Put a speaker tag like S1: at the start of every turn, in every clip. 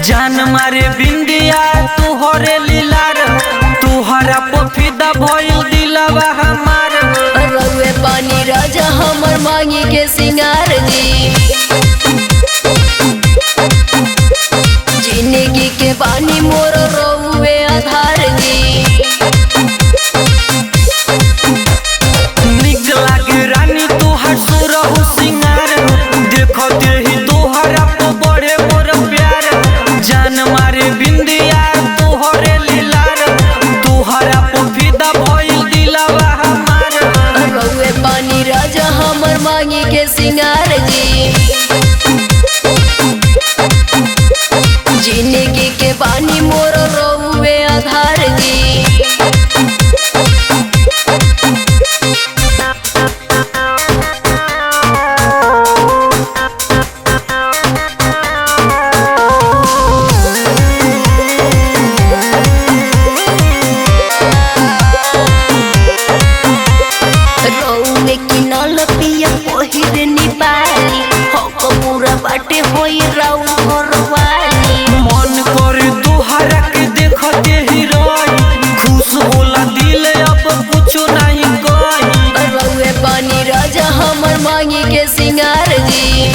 S1: जान मारे बिंदिया तुहरे लीलार तुहरा पोफिदा भइल दिलवा हमार।
S2: रउए पानी राजा हमर मांगी के सिंगार जी, जिंदगी के पानी मोर रउए आधार जी।
S1: निक लागे रानी तुहर सुरहु सिंगार, देखो देही तुहरा पे बढ़े मोर प्यार। जान मारे बिंदिया तुहरे लीलार तुहरा पोफिदा भइल दिलवा हमार।
S2: रउए पानी राजा हमर मांगी के सिंगार जी, जिंदगी के पानी मोर रउए आधार जी। बाटे होई राउर घरवाली,
S1: मन करे तुहरा के देखते ही रही, खुश होला दिल अब कुछो नहीं कही।
S2: रउए पानी राजा हमर मांगी के सिंगार जी,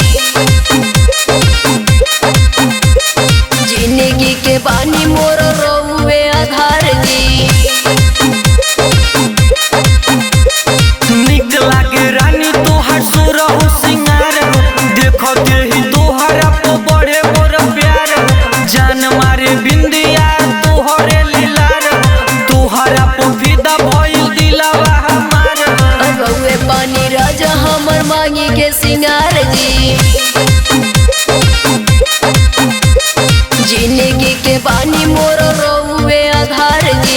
S2: जिंदगी के पानी मोर रउए आधार जी।
S1: निक लागे रानी तुहार सुरहु सिंगार, देखो देही तुहरा पे बढ़े मोर प्यार। जान मारे बिंदिया तुहरे लीलार तुहरा पे फिदा भइल दिलवा हमार।
S2: रउए पानी राजा हमर मांगी के सिंगार जी, जिंदगी के पानी मोर रउए आधार जी।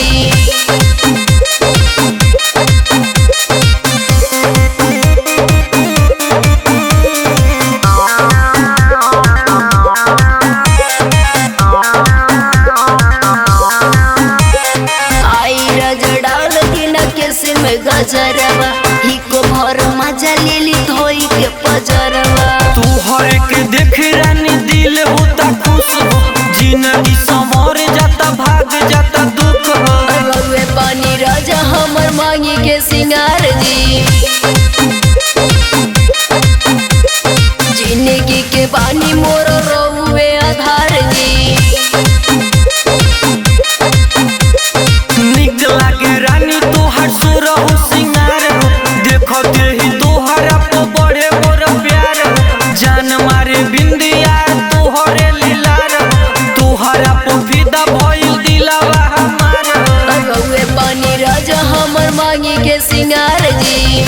S2: गजरवा ही को भर मजा लेली धोई के पजरवा,
S1: तुहरे के देख रानी दिल होता खुश हो, जिंदगी संवर जाता भाग जाता दुख हो।
S2: रउए पानी राजा हमर मांगी के सिंगार जी, जिंदगी के पानी मोर रउए आधार जी।
S1: निक लागे रानी तुहार सुरहु सिंगार, देखो देही तुहरा पे बढ़े मोर प्यार। जान मारे बिंदिया तुहरे लीलार तुहरा पे फिदा भइल दिलवा हमार।
S2: रउए पानी राजा हमर मांगी के सिंगार जी,